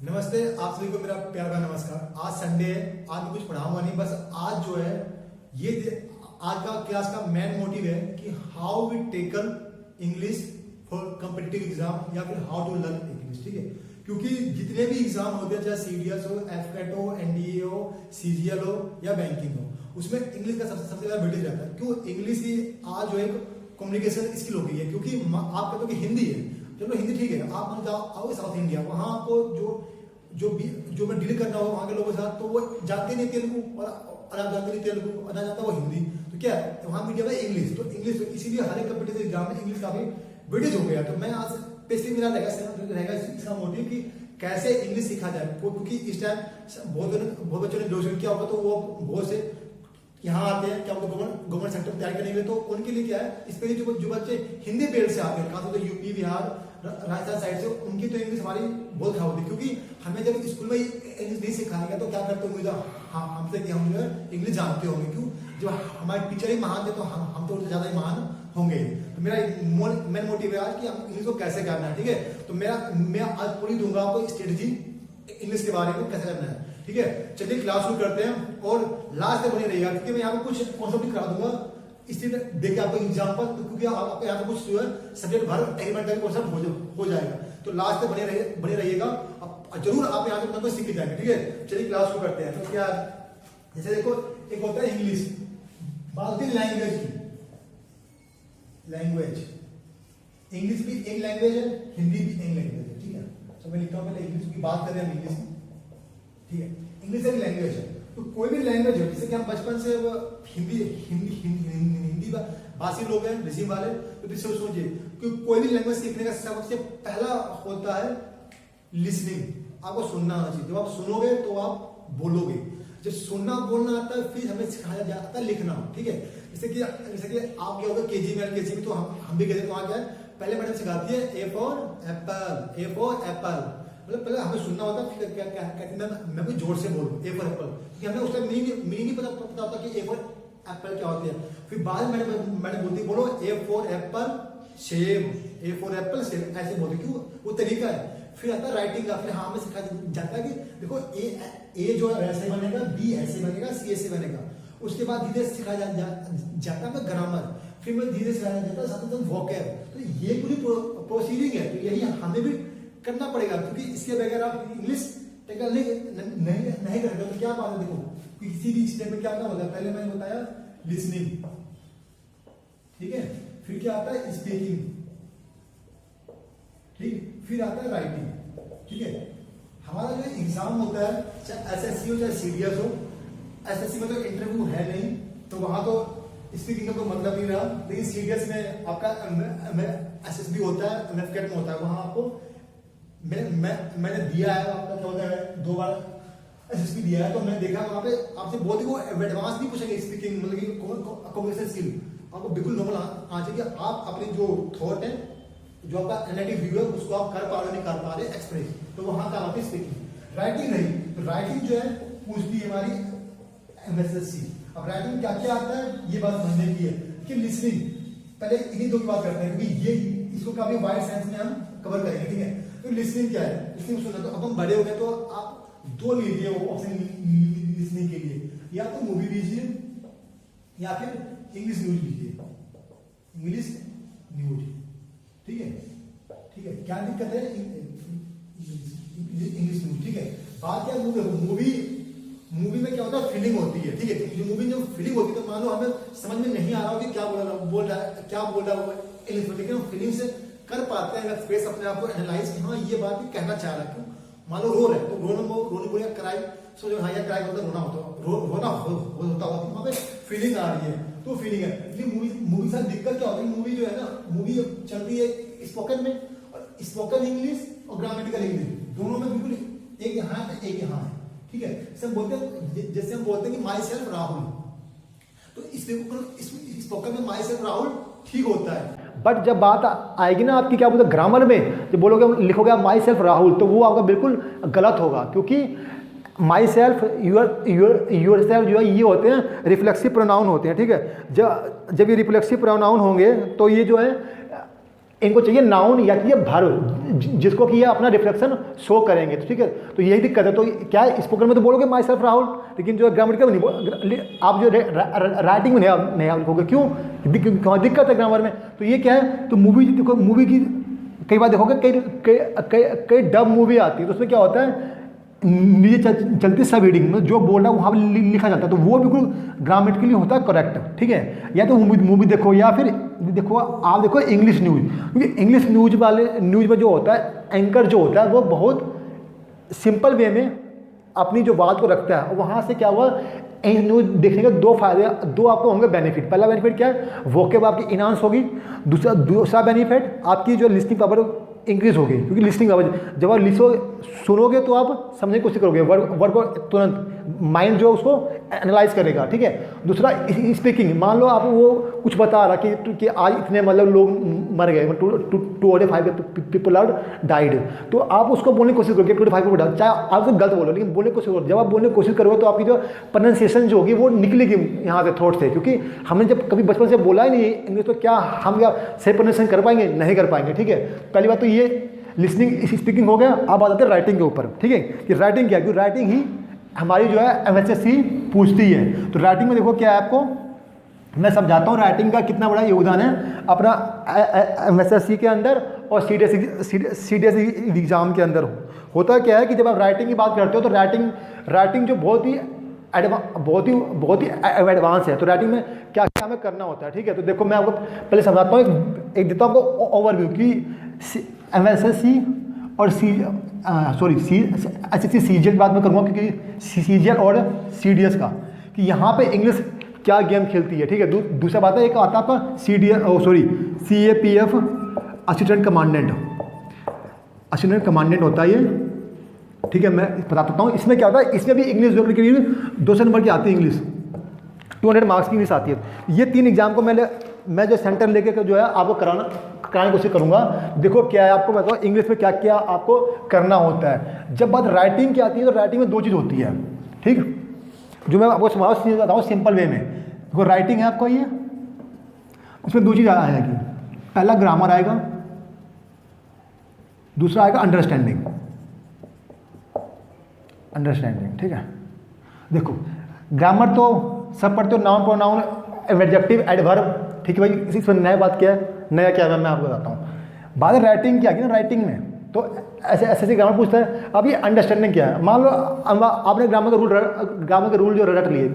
नमस्ते, आप सभी को मेरा प्यार का नमस्कार। आज संडे है, आज मैं कुछ पढ़ाऊंगा नहीं, बस आज जो है ये आज का क्लास का मेन मोटिव है कि how we tackle English for competitive exam या फिर हाउ टू लर्न इंग्लिश। ठीक है, क्योंकि जितने भी एग्जाम होते हैं, चाहे सीडीएस हो, एफकेट हो, एनडीए हो, सीजीएल हो या बैंकिंग हो, उसमें इंग्लिश का सबसे ज्यादा वेटेज रहता है। क्यों? इंग्लिश ही आज जो एक कम्युनिकेशन स्किल हो गई है। क्योंकि आप कहते हो कि हिंदी है, चलो हिंदी ठीक है, आप मान जाओ आओ साउथ इंडिया, वहां आपको जो मैं डील करना हो वहां के लोगों के साथ, तो वो जानते नहीं तेलुगु और आप जानते नहीं तेलुगु और ना जानता वो हिंदी, तो क्या है वहां मीडियम है इंग्लिश। तो इंग्लिश, इसीलिए हर एक कॉम्पिटिटिव एग्जाम में इंग्लिश काफी वेटेज हो गया। तो मैं आज बेसिकली मेरा रहेगा इसका मोटिव कि कैसे इंग्लिश सीखा जाए। क्योंकि इस टाइम बहुत बच्चों ने ग्रेजुएशन किया होगा, तो वो बहुत से यहाँ आते हैं क्या गवर्नमेंट सेक्टर तैयारी करने के लिए, तो उनके लिए क्या है, स्पेशली जो बच्चे हिंदी बेल्ट से आते हैं, खासतौर पर यूपी, बिहार, राजस्थान साइड से, उनकी तो इंग्लिश हमारी बहुत खराब होती है। क्योंकि हमें जब स्कूल में इंग्लिश नहीं सिखाएंगे तो क्या करते होंगे, हमसे कि हम जो है इंग्लिश जानते होंगे। क्यों? जब हमारे टीचर ही महान थे तो हम तो उनसे ज्यादा ही महान होंगे। तो मेरा मेन मोटिव है आज कि हम इंग्लिश को कैसे करना है। ठीक है, तो मैं आज पूरी दूंगा आपको स्ट्रेटेजी इंग्लिश के बारे में कैसे करना है। ठीक है, चलिए क्लास शुरू करते हैं और लास्ट तक बने रहिएगा, क्योंकि मैं यहाँ पे कुछ कॉन्सेप्ट करा दूंगा, इसलिए देखिए आपको एग्जाम्पल, क्योंकि आपको यहाँ पे कुछ जो है सब्जेक्ट भर एलिमेंट का कॉन्सेप्ट हो जाएगा। तो लास्ट तक बने रहिएगा, जरूर आप यहाँ पे कुछ सीख जाएंगे। ठीक है, चलिए क्लास शुरू करते हैं। तो क्या, जैसे देखो, एक होता है इंग्लिश, बात होती है लैंग्वेज की। लैंग्वेज, इंग्लिश भी एक लैंग्वेज है, हिंदी भी एक लैंग्वेज है। ठीक है, तो मैं लिखता हूँ पहले इंग्लिश की बात करें हम इंग्लिश की। ठीक है, इंग्लिश एक लैंग्वेज है। तो कोई भी लैंग्वेज है, जैसे कि हम बचपन से हिंदी भाषी लोग हैं, रिसीव वाले, तो इससे सोचिए कि कोई भी लैंग्वेज सीखने का सबसे पहला होता है लिसनिंग। आपको सुनना आना चाहिए। जब आप सुनोगे तो आप बोलोगे। जब सुनना बोलना आता है, फिर हमें सिखाया जाता है लिखना। ठीक है, जैसे कि आप क्या होगा केजी में, तो हम भी कहते हैं, तो वहां क्या है, पहले मैडम सिखाती है A for Apple, A for Apple. मतलब पहले हमें सुनना होता है, फिर क्या मैं भी जोर से बोलूं ए फॉर एप्पल, क्योंकि हमें उस टाइम मीनिंग नहीं पता होता कि ए फॉर एप्पल क्या होती है। फिर बाद में मैंने बोलती बोलो ए फॉर एप्पल सेब, ए फॉर एप्पल सेब, ऐसे बोलते। क्यों? वो तरीका है। फिर आता है राइटिंग का। फिर हमें सिखाया जाता है कि देखो ए जो है ऐसे बनेगा, बी ऐसे बनेगा, सी ऐसे बनेगा। उसके बाद धीरे सिखाया जाता है ग्रामर, फिर मैं धीरे सिखाया जाता है साथ वोकैब। तो ये पूरी प्रोसीडिंग है, तो यही हमें भी करना पड़ेगा, क्योंकि इसके बगैर आप इंग्लिश टेकल नहीं करेंगे। तो क्या बात है, देखो किसी भी स्टेप में क्या होता है, पहले मैंने बताया लिसनिंग, ठीक है, फिर क्या आता है स्पीकिंग, ठीक, फिर आता है राइटिंग। ठीक है, हमारा जो एग्जाम होता है, चाहे एसएससी हो चाहे सीडीएस हो, एसएससी में तो इंटरव्यू है नहीं, तो वहां तो स्पीकिंग का कोई मतलब नहीं रहा। लेकिन सीडीएस में आपका एसएसबी होता है, एमएफकेट में होता है, वहां आपको मैंने दिया है, आपका क्या होता है 2 बार एसएसबी दिया है, तो मैंने देखा वहां पे आपसे बहुत ही वो एडवांस नहीं पूछेंगे स्पीकिंग, मतलब कि कम्युनिकेशन स्किल आपको बिल्कुल नॉर्मल आना चाहिए। आप अपने जो थॉट है, जो आपका एनालिटिक व्यू है, उसको आप कर पा रहे नहीं कर पा रहे एक्सप्रेस, तो वहां का आती है स्पीकिंग। राइटिंग नहीं, तो राइटिंग जो है पूछती है हमारी एमएसएससी। अब राइटिंग क्या क्या आता है ये बात समझने की है। कि लिसनिंग, पहले इन्हीं 2 की बात करते हैं, क्योंकि ये इसको काफी वाइड सेंस में हम कवर करेंगे। ठीक है, तो लिसनिंग क्या है, लिसनिंग सुनना। तो अब हम बड़े हो गए, तो आप 2 लीजिए वो ऑप्शन लिसनिंग के लिए, या तो मूवी लीजिए या फिर इंग्लिश न्यूज लीजिए, इंग्लिश न्यूज। ठीक है, ठीक है, क्या दिक्कत है, इंग्लिश न्यूज। ठीक है, बात क्या, मूवी में क्या होता है, फीलिंग होती है। ठीक है, जो मूवी में फीलिंग होती है, तो मान लो हमें समझ में नहीं आ रहा हो कि क्या बोल रहा है इंग्लिश में, लेकिन हम फीलिंग से कर पाते हैं फेस अपने आप को एनालाइज कि हाँ ये बात कहना चाह रहा है। क्यों? मान लो रो रहे, तो रोने बोलिए क्राई, सोचो हाँ यार क्राई होता, रोना होता वहां पे फीलिंग आ रही है, तो फीलिंग है। इसलिए मूवी साथ दिक्कत क्या होती है, मूवी जो है ना, मूवी चल रही है स्पोकन में, और स्पोकन इंग्लिश और ग्रामेटिकल इंग्लिश दोनों में बिल्कुल एक यहाँ है एक यहाँ है। ठीक है, जैसे हम बोलते हैं कि माई सेल्फ राहुल, तो स्पोकन में माई सेल्फ राहुल ठीक होता है, बट जब बात आएगी ना आपकी क्या बोलते हैं ग्रामर में, जब बोलोगे लिखोगे आप माई सेल्फ राहुल, तो वो आपका बिल्कुल गलत होगा। क्योंकि माई सेल्फ यूर सेल्फ जो है ये होते हैं रिफ्लेक्सिव प्रोनाउन होते हैं। ठीक है, जब ये रिफ्लेक्सिव प्रोनाउन होंगे तो ये जो है इनको चाहिए नाउन या कि ये वर्ब जिसको कि ये अपना रिफ्लेक्शन शो करेंगे। तो ठीक है, तो यही दिक्कत है। तो क्या है, स्पोकन में तो बोलोगे माई सेल्फ राहुल, लेकिन जो ग्रामेटिकल में नहीं आप जो राइटिंग में नहीं लिखोगे। क्यों दिक्कत है ग्रामर में? तो ये क्या है, तो मूवी देखो, मूवी की कई बार देखोगे कई डब मूवी आती है, तो उसमें क्या होता है, नीचे चलती सब रीडिंग में जो बोल रहा है वहाँ पर लिखा जाता है, तो वो बिल्कुल ग्रामेटिकली होता है करेक्ट। ठीक है, या तो मूवी देखो या फिर देखो आप देखो इंग्लिश न्यूज़, क्योंकि इंग्लिश न्यूज़ में जो होता है एंकर जो होता है वो बहुत सिंपल वे में अपनी जो बात को रखता है। वहाँ से क्या हुआ, न्यूज़ देखने के दो फायदे, दो आपको होंगे बेनिफिट। पहला बेनिफिट क्या है, वोकेब आपकी इनहांस होगी। दूसरा बेनिफिट आपकी जो लिस्निंग पावर इंक्रीज होगी, क्योंकि लिस्निंग पावर जब आप सुनोगे तो आप समझने की कोशिश करोगे, वर्ड को तुरंत माइंड जो उसको एनालाइज करेगा। ठीक है, दूसरा स्पीकिंग, मान लो आप वो कुछ बता रहा कि आज इतने मतलब लोग मर गए, 205 पीपल आर डाइड, तो आप उसको बोलने की कोशिश करोगे 25 पीपल डाइड, चाहे आप तो गलत बोलो लेकिन बोलने की कोशिश करो। जब आप बोलने की कोशिश करोगे तो आपकी जो प्रोनाउंसिएशन जो होगी वो निकलेगी यहाँ से थ्रोट से, क्योंकि हमने जब कभी बचपन से बोला ही नहीं इंग्लिश, तो क्या हम क्या सही प्रोनाउंसिएशन कर पाएंगे? नहीं कर पाएंगे। ठीक है, पहली बात तो ये लिसनिंग स्पीकिंग हो गया। अब आ जाते हैं राइटिंग के ऊपर। ठीक है, कि राइटिंग क्या है, क्योंकि राइटिंग ही हमारी जो है MSSC पूछती है। तो राइटिंग में देखो क्या है, आपको मैं समझाता हूँ राइटिंग का कितना बड़ा योगदान है अपना MSSC के अंदर और CDSE एग्जाम के अंदर। होता क्या है कि जब आप राइटिंग की बात करते हो तो राइटिंग जो बहुत ही एडवांस है। तो राइटिंग में क्या क्या हमें करना होता है। ठीक है, तो देखो मैं आपको पहले समझाता हूँ, एक देता हूँ आपको ओवरव्यू कि MSSC और SSC CGL की बात मैं करूँगा, क्योंकि CGL और CDS का कि यहाँ पे इंग्लिश क्या गेम खेलती है। ठीक है, दूसरा बात है, एक आता है आपका CAPF असिस्टेंट कमांडेंट होता है ये। ठीक है, मैं बता देता हूँ इसमें क्या होता है। इसमें भी इंग्लिश जो के लिए 200 नंबर की आती है इंग्लिश, 200 मार्क्स की इंग्लिश आती है। ये 3 एग्जाम को मैं जो सेंटर लेके जो है आपको कराने की कोशिश करूँगा। देखो क्या है, आपको बताओ इंग्लिश में क्या क्या आपको करना होता है। जब बात राइटिंग की आती है तो राइटिंग में 2 चीज़ होती है। ठीक, जो मैं आपको समझाता हूँ सिंपल वे में। देखो राइटिंग है आपको, ये इसमें 2 चीज़ आएगी, पहला ग्रामर आएगा, दूसरा आएगा अंडरस्टैंडिंग। ठीक है, देखो ग्रामर तो सब पढ़ते हो, नाउन प्रोनाउन एडजेक्टिव एडवर्ब। ठीक है भाई, इसमें नया बात क्या है, नया क्या है मैं आपको बताता हूँ। बात राइटिंग क्या की ना, राइटिंग में तो ऐसे ग्रामर पूछता है। अब ये अंडरस्टैंडिंग क्या है, मान लो आपने ग्रामर का रूल जो रट लिए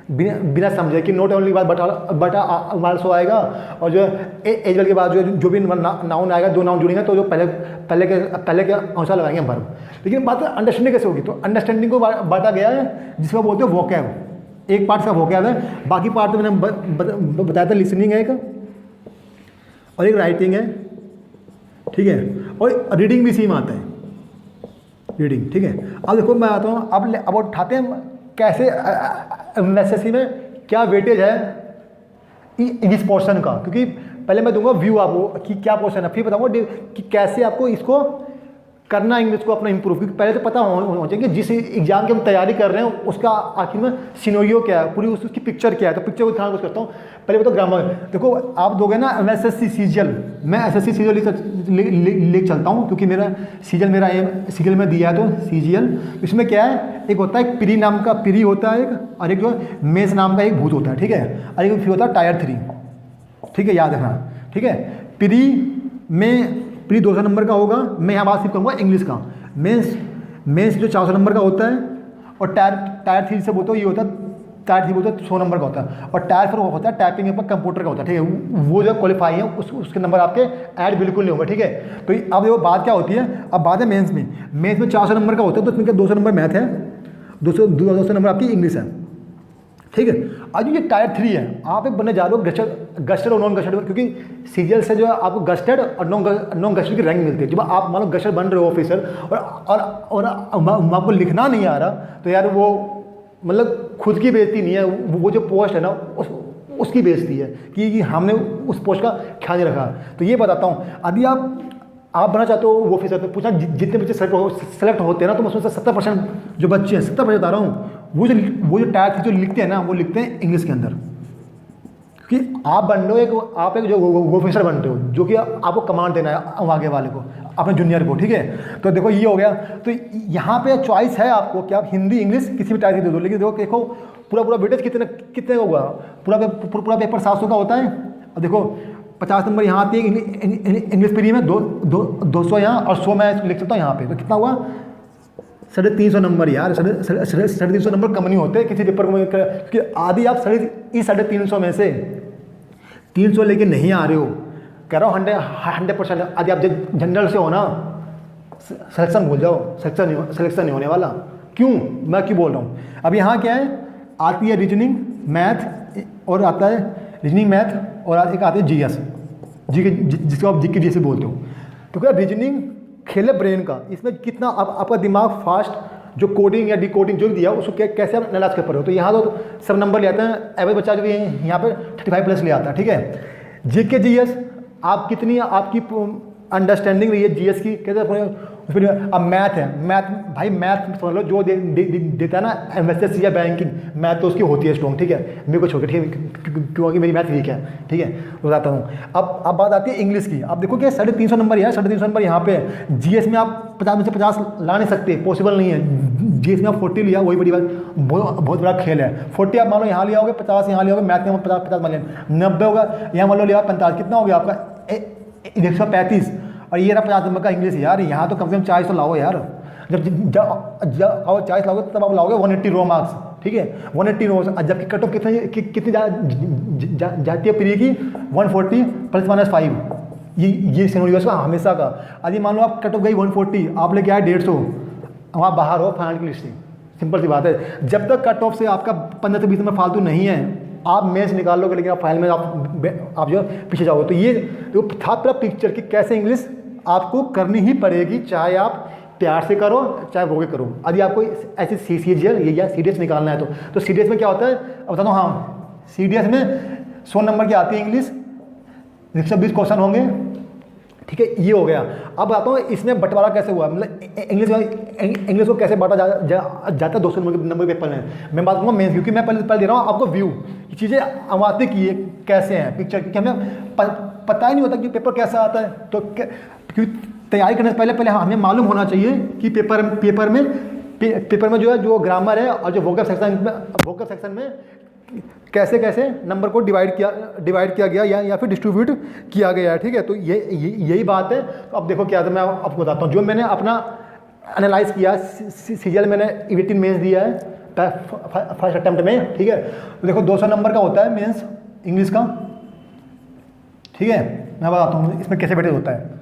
बिना समझे कि नोट ओनली बटा आल्सो आएगा, और जो एजल के बाद जो भी नाउन आएगा, 2 नाउन जुड़ेंगे तो जो पहले के आंसर लगाएंगे वर्ब। लेकिन बात अंडरस्टैंडिंग कैसे होगी, तो अंडरस्टैंडिंग को बांटा गया है जिसको बोलते हैं वोकैब। एक पार्ट का वोकैब है, बाकी पार्ट तो मैंने बताया था, लिसनिंग है एक और एक राइटिंग है। ठीक है, और रीडिंग भी इसी में आता है, रीडिंग। ठीक है, अब देखो मैं आता हूँ, अब उठाते हैं कैसे MSSC में क्या वेटेज है इस पोर्शन का, क्योंकि पहले मैं दूंगा व्यू आपको कि क्या पोर्शन है, फिर बताऊंगा कि कैसे आपको इसको करना इंग्लिश को अपना इंप्रूव। क्योंकि पहले तो पता होना चाहिए कि जिस एग्जाम की हम तैयारी कर रहे हैं उसका आखिर में सिनेरियो क्या है, पूरी उसकी पिक्चर क्या है। तो पिक्चर को ध्यान करता हूँ। पहले बताओ ग्रामर, देखो आप दोगे ना MSSC CGL, मैं SSC CGL लिख चलता हूँ, क्योंकि मेरा CGL में दिया है तो CGL। इसमें क्या है, एक होता है प्री नाम का प्री होता है एक, और एक जो मेंस नाम का एक भूत होता है। ठीक है, और एक फिर होता है टायर 3। ठीक है, याद रखना। ठीक है, प्री में 200 नंबर का होगा, मैं यहाँ बात सिर्फ करूँगा इंग्लिश का। मेंस जो 400 नंबर का होता है, और टायर 3 से बोलते हो ये होता है, टायर 3 बोलते हैं 100 नंबर का होता है, और टायर 4 होता है टाइपिंग पर कंप्यूटर का होता है। ठीक है, वो जो क्वालिफाई है उसके नंबर आपके ऐड बिल्कुल नहीं होंगे। ठीक है, तो अब देखो बात क्या होती है, अब बात है मेंस में 400 नंबर का होता है, तो इसमें क्या 200 नंबर मैथ है, 200 नंबर आपकी इंग्लिश है। ठीक है, आज ये टायर 3 है, आप एक बनने जा रहे हो गस्टेड और नॉन गस्टेड, क्योंकि सीजीएल से जो है आपको गस्टेड और नॉन गस्टेड की रैंक मिलती है। जब आप मान लो गस्टेड बन रहे हो ऑफिसर और आपको लिखना नहीं आ रहा, तो यार वो मतलब खुद की बेइज्जती नहीं है, वो जो पोस्ट है ना उसकी बेइज्जती है कि हमने उस पोस्ट का ख्याल नहीं रखा। तो ये बताता हूँ, यदि आप बनना चाहते हो वो ऑफिसर, तो पूछना जितने बच्चे सेलेक्ट होते हैं ना, तो मैं उसमें से 70% जो बच्चे हैं, 70% बता रहा हूँ, वो जो टायर 3 जो लिखते हैं ना, वो लिखते हैं इंग्लिश के अंदर। क्योंकि आप बन रहे हो एक, आप एक जो ऑफिसर बनते हो, जो कि आपको कमांड देना है आगे वाले को, अपने जूनियर को, ठीक है। तो देखो ये हो गया। तो यहाँ पे चॉइस है आपको कि आप हिंदी इंग्लिश किसी भी टाइप की दे दो, लेकिन देखो पूरा वेटेज कितने कितने का हुआ, पूरा पेपर 700 का होता है। अब देखो 50 नंबर यहाँ आती है इंग्लिश प्री में, 200 यहाँ और 100 मैं लिख सकता हूँ यहाँ पे, तो कितना हुआ 350 नंबर यार। 350 नंबर कम नहीं होते किसी पेपर को, क्योंकि आदि आप 350 में से 300 लेके नहीं आ रहे हो। कह रहा हूँ 100%। आदि आप जनरल से हो ना, सिलेक्शन भूल जाओ, सिलेक्शन नहीं होने वाला। क्यों, मैं क्यों बोल रहा हूँ। अब यहाँ क्या है, आती है रीजनिंग मैथ, और आता है रीजनिंग मैथ, और एक आती है जीएस, जिसको आप जीके जैसे बोलते हो। तो क्या रीजनिंग खेले ब्रेन का, इसमें कितना आपका दिमाग फास्ट, जो कोडिंग या डिकोडिंग जो भी दिया उसको कैसे आप एनालाइज कर पा रहे हो। तो यहाँ तो सब नंबर ले आते हैं, एवरेज बच्चा जो भी है यहाँ पे 35+ ले आता है, ठीक है। जीके जीएस आप कितनी आपकी अंडरस्टैंडिंग रही है जीएस की, कैसे। फिर अब मैथ है, मैथ भाई मैथ समझ लो जो देता है ना एमएसएस या बैंकिंग, मैथ तो उसकी होती है स्ट्रॉन्ग, ठीक है। मेरे को छोड़ के, ठीक है, क्योंकि मेरी मैथ वीक है, ठीक है, बताता हूँ। अब बात आती है इंग्लिश की। अब देखो कि 350 नंबर है, 350 नंबर यहाँ पे। जीएस में आप 50 में से 50 ला नहीं सकते, पॉसिबल नहीं है। जीएस में आप 40 लिया, वही बड़ी बात, बहुत बड़ा खेल है। 40 आप मान लो यहाँ लिया होगा, 50 यहाँ लिया होगा, मैथ में 50 मान लिया, 90 होगा, यहाँ मान लो लिया 45, कितना हो गया आपका 135। और ये रहा 50 नंबर का इंग्लिश यार। यहाँ तो कम से कम 40 तो लाओ यार। जब 40 लाओगे तब आप लाओगे 180 रो मार्क्स, ठीक है, 180 रो। जबकि कट ऑफ कितनी जाती है प्री की, 140 ±5। ये सिनेरियो का हमेशा का। यदि मान लो आप कट ऑफ गई 140, आप लेके आए 150, वहाँ बाहर हो फाइनल की लिस्ट से। सिंपल सी बात है। जब तक कट ऑफ से आपका 15 से 20 नंबर फालतू नहीं है, आप मेंस निकाल लोगे, लेकिन आप फाइनल में आप जो पीछे जाओगे। तो ये तो था पूरा पिक्चर कि कैसे इंग्लिश आपको करनी ही पड़ेगी, चाहे आप प्यार से करो चाहे भोगे करो। यदि आपको ऐसे सीजीएल या सीडीएस निकालना है तो सीडीएस में क्या होता है, अब बताता हूँ। हाँ, सीडीएस में 100 नंबर की आती है इंग्लिश, 120 क्वेश्चन होंगे, ठीक है, ये हो गया। अब बताता हूँ इसमें बंटवारा कैसे हुआ, मतलब इंग्लिश को कैसे बांटा जाता है 200 नंबर के पेपर में। मैं बात करूँगा मेंस, क्योंकि मैं पहले दे रहा हूँ आपको व्यू, चीज़ें अमाते की कैसे हैं पिक्चर, क्योंकि हमें पता ही नहीं होता कि पेपर कैसा आता है। तो क्योंकि तैयारी करने से पहले हमें मालूम होना चाहिए कि पेपर में जो है, जो ग्रामर है और जो वोकैब सेक्शन में कैसे नंबर को डिवाइड किया गया या फिर डिस्ट्रीब्यूट किया गया है, ठीक है। तो यही बात है। तो अब देखो क्या था, मैं आपको बताता हूँ। जो मैंने अपना एनालाइज किया, सीजीएल मैंने 18 मेंस दिया है फर्स्ट अटेम्प्ट में, ठीक है। तो देखो 200 नंबर का होता है मेंस इंग्लिश का, ठीक है। मैं बताता हूँ इसमें कैसे वेटेज होता है।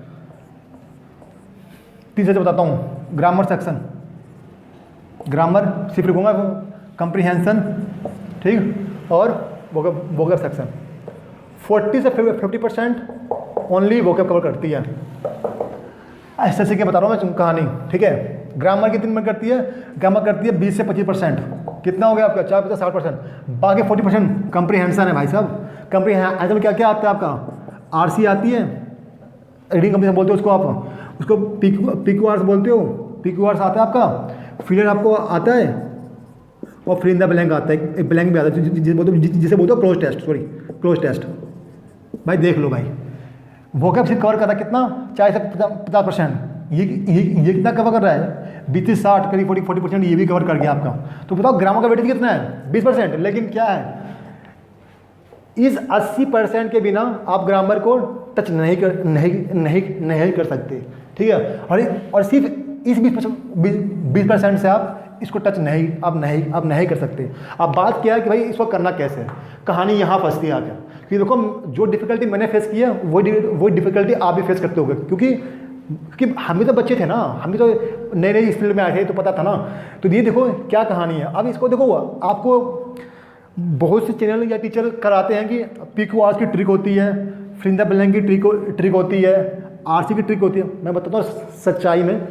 तीसरे से बताता हूँ, ग्रामर सेक्शन, ग्रामर सिर्फ लिखूँगा, कंप्रीहेंशन, ठीक, और वोकैब सेक्शन 40 से 50% ओनली वोकैब कवर करती है। ऐसे के बता रहा हूँ मैं कहानी, ठीक है। ग्रामर कितनी नंबर करती है, ग्रामर करती है 20 से 25%। कितना हो गया आपका 40-60%। बाकी 40% कंप्रीहेंशन है भाई साहब। कंप्रीहेंशन में क्या क्या आता है आपका, आरसी आती है, रीडिंग कंप्रीहेंशन बोलते हो उसको, आप उसको पीक्यूआर्स बोलते हो, पीक्यूआर्स आता है आपका, फिलर आपको आता है, और फिर इन द ब्लैंक आता है, एक ब्लैंक भी आता है जिसे बोलते हो क्लोज टेस्ट। भाई देख लो भाई, वोकैब सिर्फ कवर कर रहा है कितना, 40 से 50%। ये कितना कवर कर रहा है, 20-60 करीब 40% ये भी कवर कर गया आपका। तो बताओ ग्रामर का वेटेज कितना है, 20%। लेकिन क्या है, इस 80% के बिना आप ग्रामर को टच नहीं कर सकते, ठीक है। और सिर्फ इस 20% से आप इसको टच नहीं कर सकते। अब बात क्या है कि भाई इसको करना कैसे, कहानी यहाँ फंसती है आकर। कि देखो जो डिफ़िकल्टी मैंने फेस की है वो डिफ़िकल्टी आप भी फेस करते होगे, क्योंकि हम भी तो बच्चे थे ना, हम भी तो नए इस फील्ड में आए थे, तो पता था ना। तो ये देखो क्या कहानी है। अब इसको देखो, आपको बहुत से चैनल या टीचर कराते हैं कि पीक्यूआर की ट्रिक होती है, फिर इन द ब्लैंक की ट्रिक होती है, आरसी की ट्रिक होती है। मैं बताता हूँ सच्चाई में,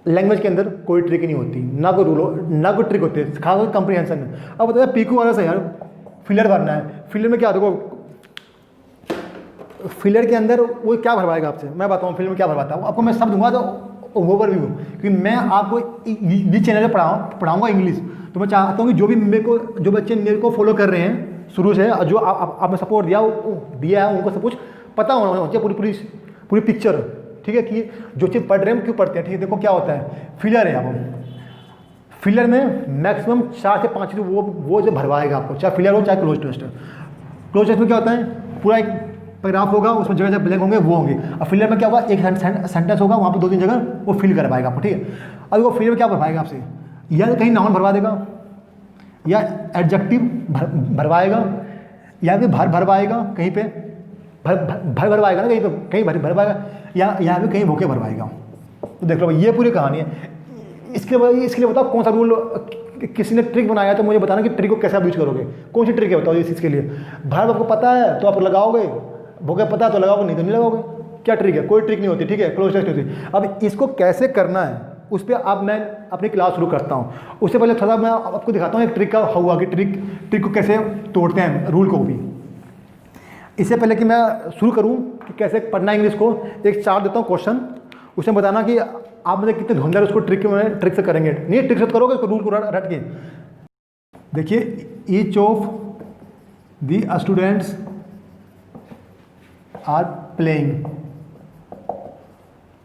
लैंग्वेज के अंदर कोई ट्रिक नहीं होती, ना कोई रूल ना कोई ट्रिक होती है, खासकर कंप्रीहेंशन में। अब बताया पीक्यूआर से यार फिलर भरना है, फिलर में क्या देखो, फिलर के अंदर वो क्या भरवाएगा आपसे, मैं बताऊँ फिलर में क्या भरवाता हूँ आपको। मैं सब दूंगा तो ओवरव्यू, क्योंकि मैं आपको ये चैनल पर पढ़ाऊँगा इंग्लिश। तो मैं चाहता हूँ कि जो बच्चे मेरे को फॉलो कर रहे हैं शुरू से जो आपने सपोर्ट दिया है उनको सब कुछ पता होना चाहिए, पूरी पिक्चर, ठीक है, कि जो चीज़ पढ़ रहे हैं क्यों पढ़ते हैं, ठीक है। देखो क्या होता है, फिलर है। अब फिलर में मैक्सिमम 4 से 5 वो जो भरवाएगा आपको, चाहे फिलर हो चाहे क्लोज टेस्ट। क्लोज टेस्ट में क्या होता है, पूरा एक पैराग्राफ होगा, उसमें जगह जगह ब्लैंक होंगे वो होंगे। अब फिलर में क्या होगा, एक सेंटेंस होगा, वहाँ पर 2-3 जगह वो फिल करवाएगा आपको, ठीक है। अब वो फिलर में क्या भरवाएगा आपसे, या कहीं नाउन भरवा देगा, या एडजेक्टिव भरवाएगा, या फिर भरवाएगा कहीं पे, भरवाएगा ना कहीं भरवाएगा, या यहाँ पे कहीं भूखे भरवाएगा। तो देख लो ये पूरी कहानी है। इसके लिए बताओ कौन सा रूल किसी ने ट्रिक बनाया, तो मुझे बताना कि ट्रिक को कैसे आप यूज करोगे, कौन सी ट्रिक है बताओ इस चीज़ के लिए। भर आपको पता है तो आप लगाओगे, भूखे पता है तो लगाओगे, नहीं तो नहीं लगाओगे। क्या ट्रिक है, कोई ट्रिक नहीं होती, ठीक है, क्लोज टेस्ट होती। अब इसको कैसे करना है उस पर अब मैं अपनी क्लास शुरू करता हूँ। उससे पहले थोड़ा मैं आपको दिखाता हूँ एक ट्रिक का हुआ कि ट्रिक को कैसे तोड़ते हैं, रूल को भी। इससे पहले कि मैं शुरू करूँ कि कैसे पढ़ना है इंग्लिश को, एक चार्ट देता हूँ क्वेश्चन, उसमें बताना कि आप मुझे कितने धुंधर उसको ट्रिक से करेंगे। नहीं ट्रिक से करोगे तो रूल को रट के देखिए। Each of the students are playing,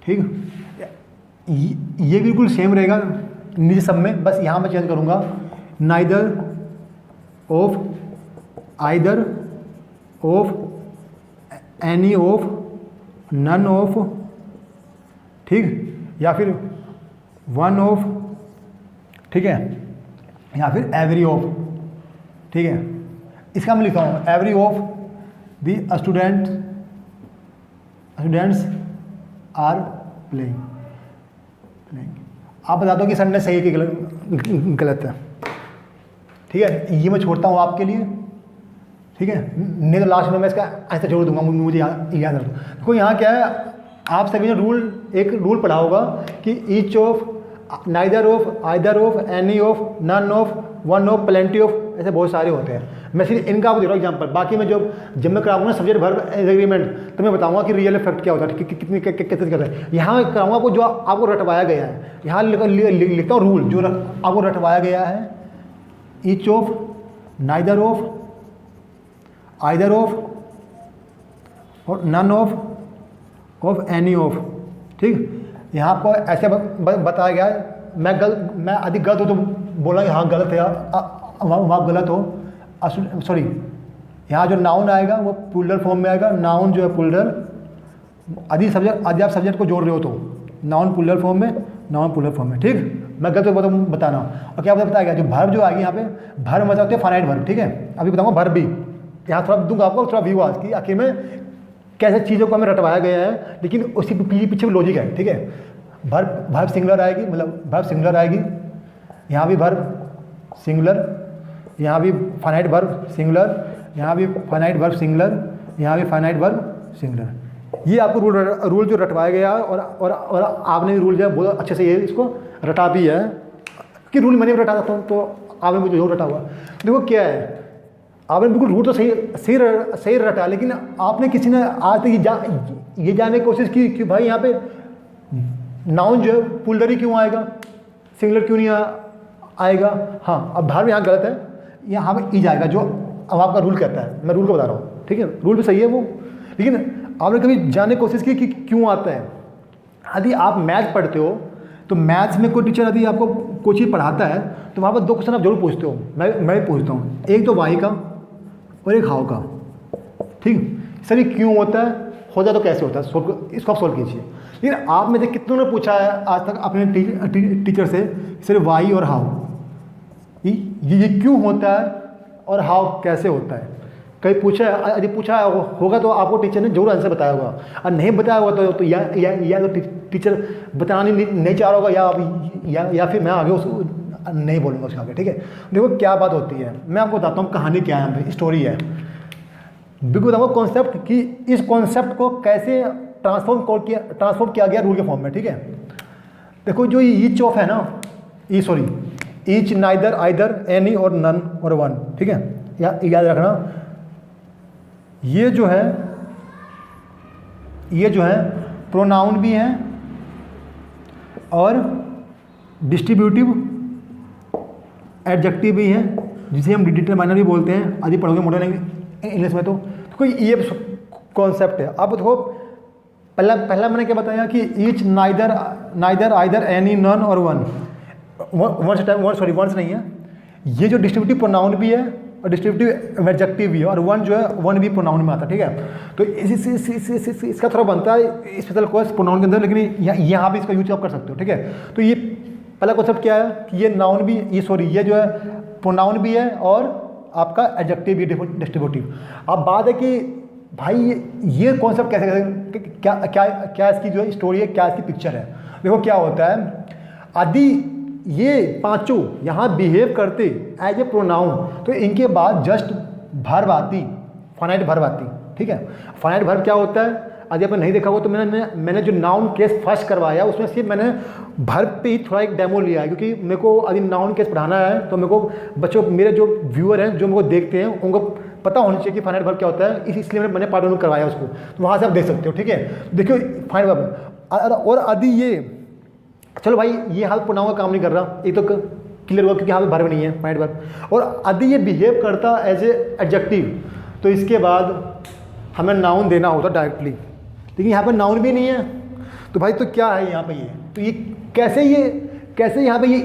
ठीक, ये बिल्कुल सेम रहेगा नीचे सब में, बस यहाँ मैं चेंज करूँगा, neither of, either of, any of, none of, ठीक, या फिर वन ऑफ, ठीक है, या फिर एवरी ऑफ, ठीक है। इसका मैं लिखता हूँ every of the students are playing. आप बता दो कि संडे सही है कि गलत है, ठीक है। ये मैं छोड़ता हूँ आपके लिए, ठीक है, नहीं तो लास्ट में मैं इसका ऐसा जोड़ दूंगा, मुझे याद रखो। देखो यहाँ क्या है, आप सभी ने एक रूल पढ़ा होगा कि each of, neither of, either of, any of, none of, one of, plenty of, ऐसे बहुत सारे होते हैं। मैं सिर्फ इनका आपको दे रहा हूँ एग्जाम्पल। बाकी मैं जब मैं कराऊंगा सब्जेक्ट वर्ब एग्रीमेंट, तो मैं बताऊंगा कि रियल इफेक्ट क्या होता है, कितनी कैसे करते हैं। यहाँ कराऊंगा आपको जो आपको रटवाया गया है। यहाँ लिखता हूँ रूल जो आपको रटवाया गया है, each of, neither of, either of, और नन ऑफ एनी ऑफ, ठीक। यहाँ आपको ऐसे बताया गया है। मैं अधिक गलत हो तो बोला कि हाँ गलत है, वहाँ गलत हो, सॉरी। यहाँ जो नाउन आएगा वो प्लूरल फॉर्म में आएगा, नाउन जो है प्लूरल, यदि आप सब्जेक्ट को जोड़ रहे हो तो नाउन प्लूरल फॉर्म में, नाउन प्लूरल फॉर्म में, ठीक। मैं गलत हो तो बताना। और क्या बताया गया, जो भर्ब जो आएगी यहाँ पे, भर्ब मतलब होते हैं फाइनाइट भर्ब, ठीक है। अभी बताऊँगा भर्ब भी, यहाँ थोड़ा दूंगा आपको थोड़ा व्यू आज की आखिर में कैसे चीज़ों को हमें रटवाया गया है, लेकिन उसी पीछे लॉजिक है, ठीक है। भर्ब सिंगुलर आएगी, मतलब भर्ब सिंगुलर आएगी, यहाँ भी भर्ब सिंगुलर, यहाँ भी फाइनाइट भर्ब सिंगुलर, यहाँ भी फाइनाइट भर्ब सिंगुलर, यहाँ भी फाइनाइट भर्ब सिंगुलर। ये आपको रूल जो रटवाया गया है, और आपने रूल जो है बहुत अच्छे से ये इसको रटा भी है कि रूल मैंने रटा था तो आपने मुझे जरूर रटा हुआ। देखो क्या है, आपने बिल्कुल रूल तो सही रटा, लेकिन आपने किसी ने आज तक ये जानने की कोशिश की कि भाई यहाँ पे नाउन जो है प्लूरल ही क्यों आएगा, सिंगुलर क्यों नहीं आएगा। हाँ, अब भर्ब यहाँ गलत है, यहाँ पे ई जाएगा जो अब आपका रूल कहता है। मैं रूल को बता रहा हूँ, ठीक है, रूल भी सही है वो, लेकिन आपने कभी जानने की कोशिश की कि क्यों आता है। यदि आप मैथ पढ़ते हो तो मैथ्स में कोई टीचर यदि आपको कोई चीज़ पढ़ाता है तो वहाँ पर 2 क्वेश्चन आप जरूर पूछते हो, मैं भी पूछता हूँ, एक तो वाई का और एक हाउ का, ठीक। सर ये क्यों होता है, हो जाए तो कैसे होता है, इसको आप सॉल्व कीजिए। लेकिन आप में से कितनों ने पूछा है आज तक अपने टीचर से सिर्फ वाई और हाउ, ये क्यों होता है और हाउ कैसे होता है, कहीं पूछा है? यदि पूछा होगा तो आपको टीचर ने जरूर आंसर बताया होगा, और नहीं बताया होगा तो या तो टीचर बताना नहीं चाह रहा होगा, या फिर मैं आगे उसको नहीं बोलूँगा उसके आगे, ठीक है। देखो क्या बात होती है, मैं आपको बताता हूँ कहानी क्या है, स्टोरी है, बिल्कुल बताऊँगा कॉन्सेप्ट कि इस कॉन्सेप्ट को कैसे ट्रांसफॉर्म किया गया रूल के फॉर्म में, ठीक है। देखो जो ईच ऑफ है ना, ईच, नाइदर, आइदर, एनी और नन और वन, ठीक है, याद रखना। ये जो है प्रोनाउन भी हैं और डिस्ट्रीब्यूटिव एडजेक्टिव भी हैं जिसे हम डिटरमाइनर भी बोलते हैं, आदि पढ़ोगे मॉडर्न इंग्लिश में। तो कोई ये कॉन्सेप्ट है। अब देखो पहला मैंने क्या बताया कि each neither either any none और वन वंस नहीं है। ये जो डिस्ट्रीब्यूटिव प्रोनाउन भी है और डिस्ट्रीब्यूटिव एडजेक्टिव भी है, और वन जो है वन भी प्रोनाउन में आता है, ठीक है। तो इसका थोड़ा बनता है स्पेशल कोर्स प्रोनाउन के अंदर, लेकिन यहाँ भी इसका यूज आप कर सकते हो, ठीक है। तो ये पहला कॉन्सेप्ट क्या है कि ये नाउन भी, ये जो है प्रोनाउन भी है और आपका एडजेक्टिव भी डिस्ट्रीब्यूटिव। अब बात है कि भाई ये कॉन्सेप्ट कैसे क्या इसकी जो है स्टोरी है, क्या इसकी पिक्चर है। देखो क्या होता है, आदि ये पांचों यहाँ बिहेव करते एज ए प्रोनाउन, तो इनके बाद जस्ट वर्ब आती, फाइनाइट वर्ब आती, ठीक है। फाइनाइट वर्ब क्या होता है, यदि आपने नहीं देखा हो तो मैंने जो नाउन केस फर्स्ट करवाया उसमें सिर्फ मैंने वर्ब पे ही थोड़ा एक डेमो लिया है, क्योंकि मेरे को यदि नाउन केस पढ़ाना है तो मेरे को बच्चों, मेरे जो व्यूअर हैं जो मेरे को देखते हैं उनको पता होना चाहिए कि फाइनाइट वर्ब क्या होता है, इसलिए मैंने पार्ट 1 करवाया उसको, तो वहाँ से आप देख सकते हो, ठीक है। देखियो फाइनाइट वर्ब और यदि ये, चलो भाई ये हाल प्रोनाउन का काम नहीं कर रहा, ये तो क्लियर हुआ क्योंकि यहाँ पे वर्ब नहीं है फाइनाइट वर्ब। और यदि ये बिहेव करता एज ए एडजेक्टिव तो इसके बाद हमें नाउन देना होता डायरेक्टली, लेकिन यहाँ पे नाउन भी नहीं है। तो भाई तो क्या है यहाँ पे ये, तो ये कैसे यहाँ पे ये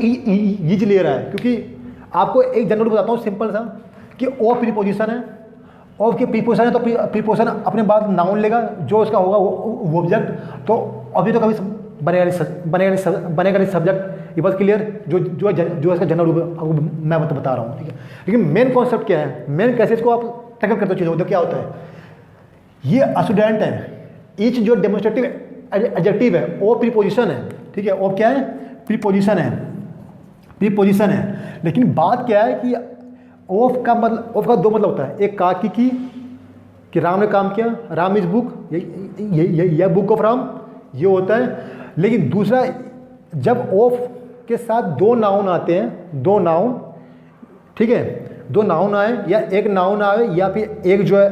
ईज ले रहा है, क्योंकि आपको एक जनरल बताता हूँ सिंपल सा कि ऑफ प्रीपोजिशन है, ऑफ की प्रीपोजिशन है तो प्रीपोजिशन अपने बाद नाउन लेगा, जो उसका होगा वो ऑब्जेक्ट, तो अभी तो कभी बनेगा नहीं सब्जेक्ट। ये बात क्लियर, जो इसका जनरल रूप आपको मैं बता रहा हूँ, ठीक है। लेकिन मेन कॉन्सेप्ट क्या है, मेन कैसे इसको आप टैकल करते हो चीज़ों को, क्या होता है, ये स्टूडेंट है, ईच जो डेमोन्स्ट्रेटिव एडजेक्टिव है वो प्रीपोजिशन है, ठीक है। वो क्या है, प्रीपोजिशन है। लेकिन बात क्या है कि ऑफ का दो मतलब होता है, एक काकी की कि राम ने काम किया, राम इज बुक, ये बुक ऑफ राम, ये होता है। लेकिन दूसरा, जब ऑफ के साथ दो नाउन आते हैं, दो नाउन, ठीक है, दो नाउन आए या एक नाउन आए या फिर एक जो है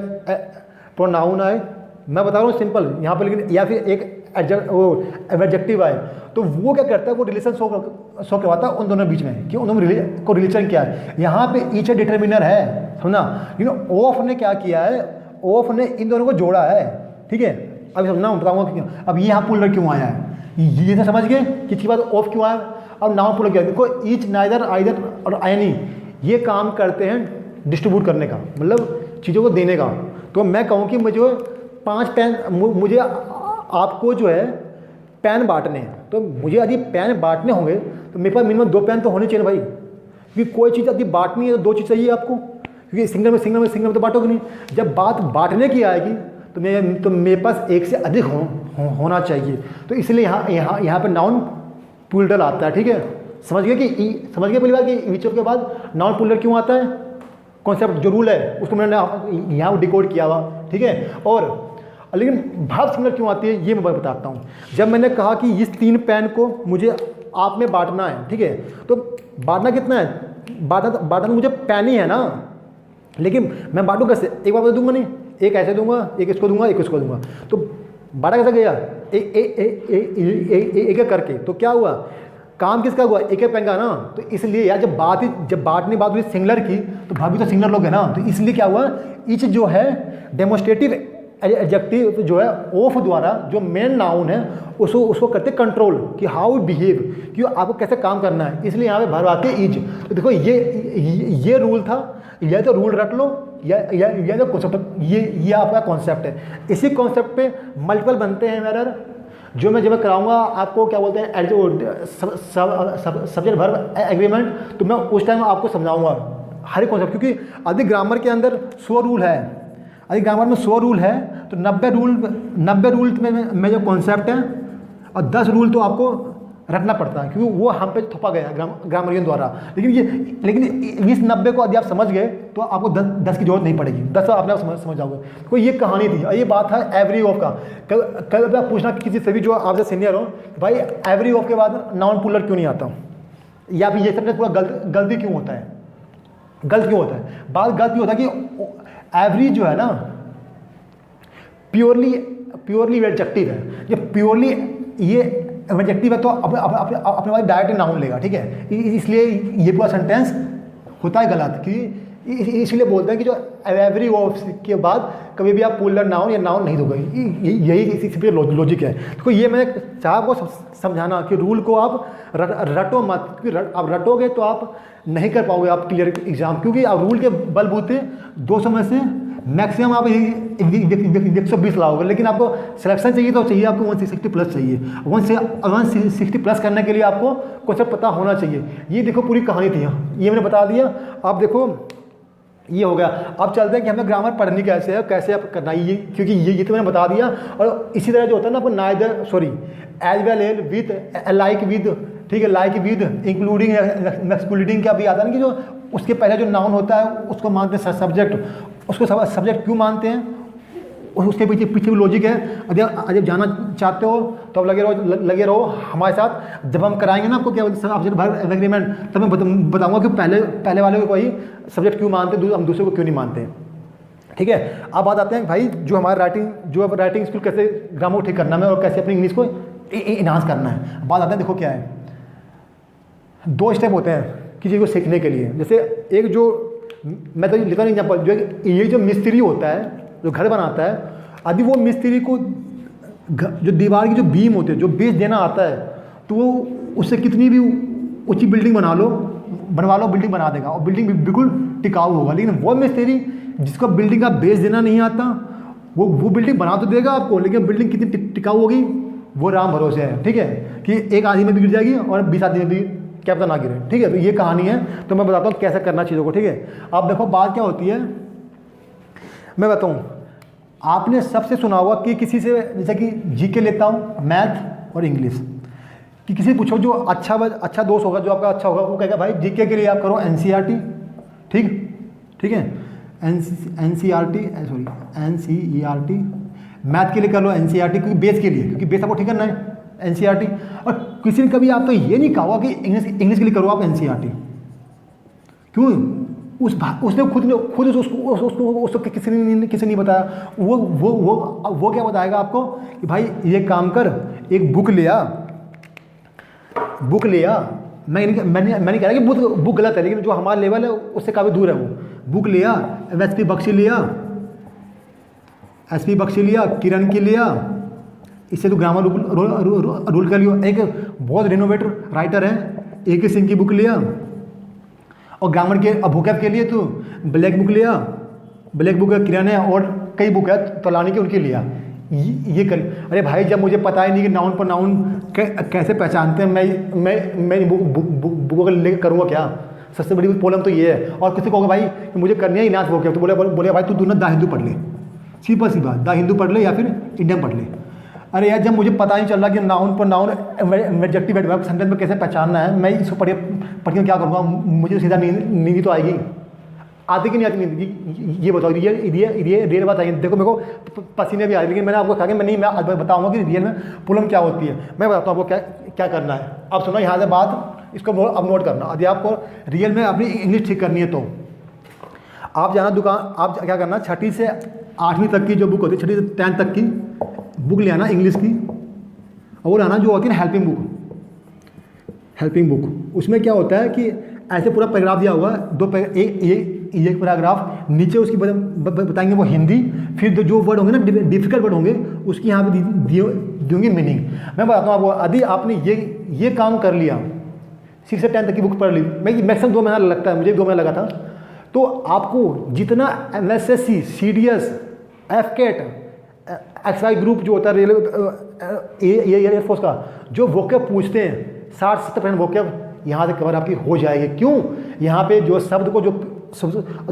प्रोनाउन आए, मैं बता रहा हूँ सिंपल यहाँ पर, लेकिन या फिर एक एडजेक्टिव आए, तो वो क्या करता है, वो रिलेशन शो करवाता है उन दोनों बीच में कि उन दोनों को रिलेशन क्या है। यहाँ पे ईच डिटर्मिनर है, समझना। लेकिन ऑफ ने क्या किया है, ऑफ ने इन दोनों को जोड़ा है, ठीक है। अभी समझना बताऊंगा क्यों। अब यहाँ पुलर क्यों आया है, ये तो समझ गए कि इसके बाद ऑफ क्यों आया। अब नाउन पुलर क्या है, देखो ईच, नाइदर, आइदर और एनी ये काम करते हैं डिस्ट्रीब्यूट करने का, मतलब चीज़ों को देने का। तो मैं कहूँ कि मुझे 5 पेन, मुझे आपको जो है पेन बांटने हैं, तो मुझे यदि पेन बांटने होंगे तो मेरे पास मिनिमम 2 पेन तो होने चाहिए भाई, क्योंकि कोई चीज़ यदि बांटनी है तो 2 चीज़ चाहिए आपको, क्योंकि सिंगल में तो बांटोगे नहीं। जब बात बांटने की आएगी तो मेरे पास एक से अधिक होना चाहिए। तो इसलिए यहाँ पे नाउन प्लूरल आता है, ठीक है। समझ गए पहली बार कि ईच ऑफ के बाद नाउन प्लूरल क्यों आता है, कॉन्सेप्ट जो रूल है उसको मैंने यहाँ डिकोड किया हुआ, ठीक है। और लेकिन वर्ब सिंगुलर क्यों आती है ये मैं बताता हूँ। जब मैंने कहा कि इस 3 पेन को मुझे आप में बांटना है, ठीक है, तो बांटना कितना है, बांटना तो मुझे पेन ही है ना, लेकिन मैं बांटूँ कैसे, एक बार दूंगा नहीं, एक ऐसे दूंगा, एक इसको दूंगा, एक इसको दूंगा, तो बांटा कैसे गया, एक करके। तो क्या हुआ, काम किसका हुआ, एक पेन का ना। तो इसलिए यार जब बांटने बात हुई सिंगुलर की तो भाभी तो सिंगुलर लोग है ना, तो इसलिए क्या हुआ, ईच जो है डेमोन्स्ट्रेटिव एडजेक्टिव जो है ऑफ द्वारा जो मेन नाउन है उसको करते कंट्रोल कि हाउ बिहेव, कि आपको कैसे काम करना है, इसलिए यहाँ पे वर्ब आते हैं ईज। तो देखो ये रूल था, या तो रूल रट लो या तो कॉन्सेप्ट, ये आपका कॉन्सेप्ट है। इसी कॉन्सेप्ट पे मल्टीपल बनते हैं एरर, जो मैं कराऊंगा आपको, क्या बोलते हैं, सब्जेक्ट वर्ब एग्रीमेंट, तो मैं उस टाइम आपको समझाऊंगा हर कॉन्सेप्ट, क्योंकि अधिक ग्रामर के अंदर 100 रूल है, अधिक ग्रामर में 100 रूल है, तो 90 रूल में जो कॉन्सेप्ट है और 10 रूल तो आपको रखना पड़ता है, क्योंकि वो हम पे थोपा गया ग्रामरियन द्वारा। लेकिन इस 90 को यदि आप समझ गए तो आपको 10 की जरूरत नहीं पड़ेगी, 10 आपने समझ जाओगे। तो ये कहानी थी, ये बात है एवरी ऑफ का। कल आप पूछना किसी से भी जो आपसे सीनियर हो, भाई एवरी ऑफ के बाद नाउन प्लूरल क्यों नहीं आता, या फिर ये सब पूरा गलती क्यों होता है, बात गलत क्यों होता है कि एवरी जो है ना प्योरली एडजेक्टिव है, ये प्योरली ये एडजेक्टिव है तो अपने वाले डायरेक्ट नाउन लेगा, ठीक है। इसलिए ये पूरा सेंटेंस होता है गलत कि इसलिए बोलते हैं कि जो एवरी ऑफ के बाद कभी भी आप पुलर नाउन या नाउन नहीं दोगे, यही इसी पे लॉजिक है। तो ये मैं चाह आपको समझाना कि रूल को आप रटो मत, क्योंकि आप रटोगे तो आप नहीं कर पाओगे आप क्लियर एग्जाम, क्योंकि आप रूल के बलबूते 200 में से मैक्सिमम आप 120 लाओगे, लेकिन आपको सिलेक्शन चाहिए तो चाहिए आपको 160 प्लस चाहिए। 160 प्लस करने के लिए आपको क्वेश्चन पता होना चाहिए। ये देखो पूरी कहानी थी, ये मैंने बता दिया। आप देखो ये हो गया। अब चलते हैं कि हमें ग्रामर पढ़नी कैसे है, कैसे आप करना है, ये क्योंकि ये तो मैंने बता दिया। और इसी तरह जो होता है ना, आपको नाइदर सॉरी एज वेल एल विद लाइक विद, ठीक है, लाइक विद इंक्लूडिंग एक्सक्लूडिंग का भी आता है ना, कि जो उसके पहले जो नाउन होता है उसको मानते हैं सब्जेक्ट, उसको सब्जेक्ट क्यों मानते हैं, उसके पीछे पीछे भी लॉजिक है। अगर जाना चाहते हो तो अब लगे रहो हमारे साथ। जब हम कराएंगे ना आपको क्या ऑब्जेक्ट वर्ब एग्रीमेंट, तब मैं बताऊंगा कि पहले वाले को कोई सब्जेक्ट क्यों मानते हैं, हम दूसरे को क्यों नहीं मानते। ठीक है, अब बात आते हैं भाई जो हमारा राइटिंग स्किल कैसे ग्रामर ठीक करना है और कैसे अपनी इंग्लिश को इनहांस करना है। बात आते हैं, देखो क्या है, 2 स्टेप होते हैं किसी को सीखने के लिए। जैसे एक जो मैं तो लेता नहीं एग्जाम्पल, जो ये जो मिस्त्री होता है जो घर बनाता है, अभी वो मिस्त्री को जो दीवार की जो बीम होती है, जो बेस देना आता है, तो वो उससे कितनी भी ऊंची बिल्डिंग बनवा लो बिल्डिंग बना देगा और बिल्डिंग बिल्कुल टिकाऊ होगा। लेकिन वो मिस्त्री जिसको बिल्डिंग का बेस देना नहीं आता, वो बिल्डिंग बना तो देगा आपको, लेकिन बिल्डिंग कितनी टिकाऊ होगी वो राम भरोसे है। ठीक है, कि एक आदमी में भी गिर जाएगी और 20 आदमी में भी क्या पता ना गिरे। ठीक है, तो ये कहानी है, तो मैं बताता हूँ कैसे करना चीज़ों को। ठीक है, अब देखो बात क्या होती है, मैं बताऊँ, आपने सबसे सुना होगा कि किसी से, जैसे कि जीके लेता हूँ, मैथ और इंग्लिश, कि किसी पूछो जो अच्छा दोस्त होगा, जो आपका अच्छा होगा, वो कहेगा भाई जीके के लिए आप करो एनसीईआरटी। ठीक है, एनसीईआरटी, मैथ के लिए कर लो एनसीईआरटी, क्योंकि बेस के लिए, क्योंकि बेस आपको ठीक करना है एनसीईआरटी। और किसी ने कभी आप तो ये नहीं कहा होगा कि इंग्लिश के लिए करो आप एनसीईआरटी। क्यों? उसने खुद उसको किसी ने नहीं बताया। वो क्या बताएगा आपको कि भाई ये काम कर, एक बुक लिया। मैंने कह रहा कि बुक गलत है, लेकिन जो हमारा लेवल है उससे काफ़ी दूर है। वो बुक लिया, एसपी बख्शी लिया, किरण की लिया, इससे तो ग्रामर रूल कर लियो। एक बहुत रिनोवेटर राइटर है, AK सिंह की बुक लिया, और ग्रामर के वोकैब के लिए तो ब्लैक बुक है किरण है, और कई बुक है तलानी की, उनके लिया। ये कर, अरे भाई जब मुझे पता ही नहीं कि नाउन पर नाउन कैसे पहचानते हैं, मैं बुक लेकर करूँगा क्या? सबसे बड़ी प्रॉब्लम तो ये है। और किसी को होगा भाई कि मुझे करनी है इनाज वोकैब, तो बोले भाई तू ना द हिंदू पढ़ ले, सिंपल सी बात, द हिंदू पढ़ ले या फिर इंडियन पढ़ ले। अरे यार जब मुझे पता नहीं चल रहा कि नाउन पर नाउन एडजेक्टिव एडवर्ब सेंटेंस में कैसे पहचानना है, मैं इसको पढ़ के क्या करूँगा? मुझे सीधा नींद तो आएगी, आती कि नहीं आती नींद? ये बताओ, रियल बात आएगी। देखो मेरे को पसीने भी आ रहे, लेकिन मैंने आपको कहा कि मैं आज बताऊँगा कि रियल में प्रॉब्लम क्या होती है। मैं बताता हूँ आपको क्या करना है। आप सुनो यहाँ से बात, इसको अब नोट करना। यदि आपको रियल में अपनी इंग्लिश ठीक करनी है तो आप जाना दुकान, आप क्या करना, 6वीं से 8वीं तक की जो बुक होती है, 6वीं से 10th तक की बुक ले आना इंग्लिश की, और वो लाना जो होती है हेल्पिंग बुक। उसमें क्या होता है कि ऐसे पूरा पैराग्राफ दिया हुआ है, एक पैराग्राफ, नीचे उसकी बताएंगे वो हिंदी, फिर जो वर्ड होंगे ना डिफिकल्ट वर्ड होंगे उसकी यहाँ पे देंगे मीनिंग। मैं बताता हूँ आपको, यदि आपने ये काम कर लिया, 6 से 10 तक की बुक पढ़ ली, मैं मैक्सिमम 2 महीना लगता है, मुझे 2 महीना लगा था, तो आपको जितना MSSC, CDS, FCAT, XY group जो होता है रेलवे एयरफोर्स का, जो वोकैब पूछते हैं 60-70% वोकैब यहाँ से कवर आपकी हो जाएगी। क्यों? यहाँ पे जो शब्द को जो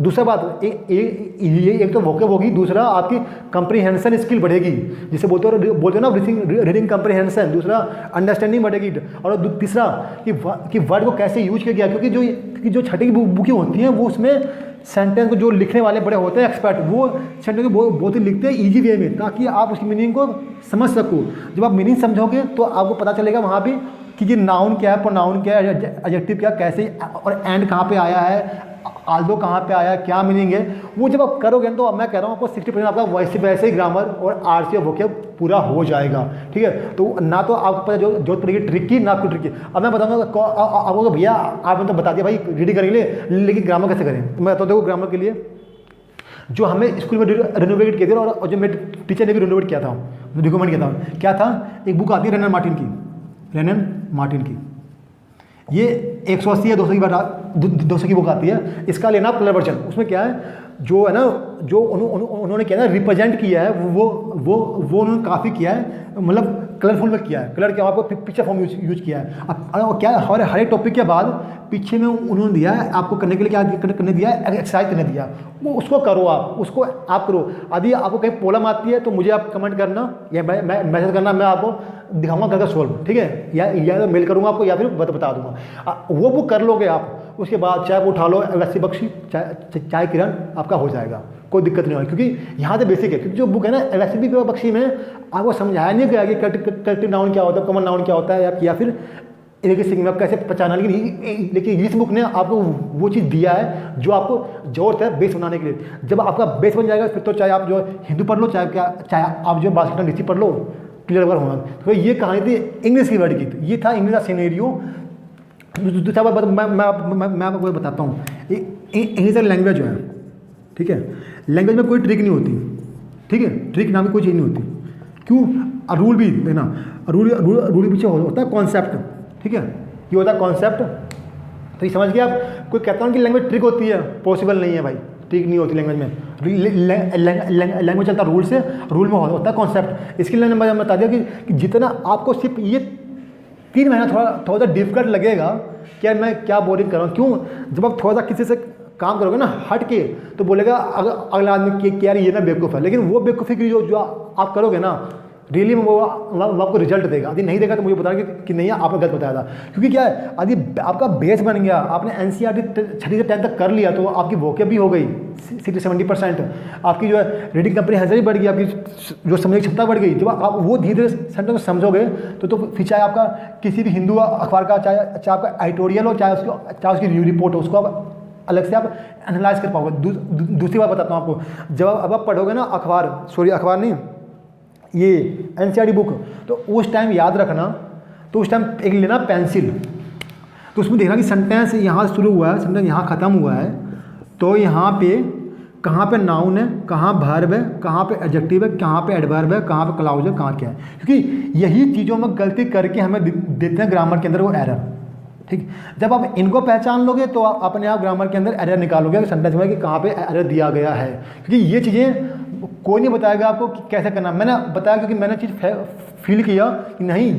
दूसरा बात, एक तो वोकैब होगी, दूसरा आपकी कंप्रीहेंशन स्किल बढ़ेगी, जिसे बोलते हो ना रीडिंग कंप्रीहेंशन, दूसरा अंडरस्टैंडिंग बढ़ेगी, और तीसरा कि वर्ड को कैसे यूज किया गया। क्योंकि जो 6ठी की बुकें होती हैं वो उसमें सेंटेंस को जो लिखने वाले बड़े होते हैं एक्सपर्ट, वो सेंटेंस को बहुत ही लिखते हैं ईजी वे में, ताकि आप उसकी मीनिंग को समझ सको। जब आप मीनिंग समझोगे तो आपको पता चलेगा वहाँ भी कि नाउन क्या है, प्रोनाउन क्या है, एडजेक्टिव क्या, कैसे और एंड कहाँ पे आया है, आल्दो कहाँ पे आया, क्या मीनिंग है, वो जब आप करोगे तो अब मैं कह रहा हूँ आपको 60% आपका वैसे वैसे ही ग्रामर और आरसी और वोकैब पूरा हो जाएगा। ठीक है, तो ना तो आपको पता जो जरूरत पड़ेगी ट्रिक की, ना आपको ट्रिक की। अब मैं बताऊँगा आपको भैया आपने तो बता दिया भाई रीडिंग करेंगे, लेकिन ग्रामर कैसे करें, तो मैं बताता हूँ देखो ग्रामर के लिए जो हमें स्कूल में रिनोवेट किए थे और जो मेरे टीचर ने भी रिनोवेट किया था, रिकमेंड किया था, क्या था, एक बुक आती है रेनन मार्टिन की, रेनन मार्टिन की, ये 180 या 200 की बात 200 की बुक आती है, इसका लेना कलर वर्जन। उसमें क्या है जो है ना, जो उन्होंने क्या है रिप्रेजेंट किया है वो उन्होंने काफ़ी किया है, मतलब कलरफुल में किया है, कलर क्या आपको पिक्चर फॉर्म यूज किया है। अब क्या है हर एक टॉपिक के बाद पीछे में उन्होंने दिया है आपको करने के लिए, क्या करने दिया है, एक्सरसाइज करने दिया, वो उसको करो आप, उसको आप करो। यदि आपको कहीं प्रॉब्लम आती है तो मुझे आप कमेंट करना या मैं मैसेज करना, मैं आपको दिखाऊंगा करके सोल्व, ठीक है, या तो मेल करूँगा आपको या फिर बता दूंगा। वो बुक कर लोगे आप, उसके बाद चाहे वो उठा लो वैसी बख्शी चाहे किरण, आपका हो जाएगा, कोई दिक्कत नहीं होगी, क्योंकि यहाँ से बेसिक है। क्योंकि जो बुक है ना वैसे भी बख्शी में आपको समझाया नहीं गया कि करेक्टिव नाउन क्या होता है, कॉमन नाउन क्या होता है, या फिर एक सिंग में कैसे पहचाना, लेकिन इस बुक ने आपको वो चीज़ दिया है जो आपको जरूरत है बेस बनाने के लिए। जब आपका बेस बन जाएगा फिर तो चाहे आप जो हिंदू पढ़ लो, चाहे आप जो वाशिंगटन डीसी पढ़ लो, क्लियर अगर होना। तो ये कहानी थी इंग्लिश की वर्ड की, तो ये था इंग्लिश का सिनेरियो। दूसरा बात मैं आपको बताता हूँ, इंग्लिश का लैंग्वेज जो है, ठीक है, लैंग्वेज में कोई ट्रिक नहीं होती, ठीक है, ट्रिक नाम की कोई चीज़ नहीं होती। क्यों, रूल भी देखना, रूल पीछे होता है कॉन्सेप्ट, ठीक है, ये होता है कॉन्सेप्ट। तो ये समझ गए आप, कोई कहता हूँ कि लैंग्वेज ट्रिक होती है, पॉसिबल नहीं है भाई, ट्रिक नहीं होती लैंग्वेज में, लैंग्वेज चलता रूल से, रूल में होता है कॉन्सेप्ट। इसके लिए मैंने बता दिया कि जितना आपको सिर्फ ये 3 महीना थोड़ा सा डिफिकल्ट लगेगा कि यार मैं क्या बोरिंग कर रहा हूँ, क्यों, जब आप थोड़ा सा किसी से काम करोगे ना हट के, तो बोलेगा अगला आदमी कि यार ये ना बेवकूफ़ है, लेकिन वो बेवकूफ़ी की जो आप करोगे ना रियली में वो आपको रिजल्ट देगा। यदि नहीं देगा तो मुझे बताया कि नहीं आपने गलत बताया था। क्योंकि क्या है, यदि आपका बेस बन गया, आपने एनसीईआरटी 6 से 10 तक कर लिया, तो आपकी वोकैब भी हो गई 60-70%, आपकी जो है रीडिंग कंप्रीहेंशन भी बढ़ गई, आपकी जो समझने की क्षमता बढ़ गई। जब आप वो धीरे धीरे सेंटेंस को समझोगे तो फिर चाहे आपका किसी भी हिंदू अखबार का चाहे आपका एडिटोरियल हो, चाहे उसकी रिपोर्ट हो, उसको आप अलग से आप एनालाइज कर पाओगे। दूसरी बात बताता हूँ आपको, जब अब आप पढ़ोगे ना अखबार नहीं, ये एनसीईआरटी बुक, तो उस टाइम याद रखना, तो उस टाइम एक लेना पेंसिल, तो उसमें देखना कि सेंटेंस यहाँ से शुरू हुआ है, सेंटेंस यहाँ ख़त्म हुआ है, तो यहाँ पे कहाँ पे नाउन है, कहाँ वर्ब है, कहाँ पे एडजेक्टिव है, कहाँ पे एडवर्ब है, कहाँ पे क्लाउज है, कहाँ क्या है। क्योंकि यही चीज़ों में गलती करके हमें देते हैं ग्रामर के अंदर वो एरर, ठीक। जब आप इनको पहचान लोगे तो आप अपने आप ग्रामर के अंदर एरर निकालोगे सेंटेंस में कि कहाँ पे एरर दिया गया है। क्योंकि ये चीज़ें कोई नहीं बताएगा आपको कि कैसे करना, मैंने बताया क्योंकि मैंने चीज़ फील किया कि नहीं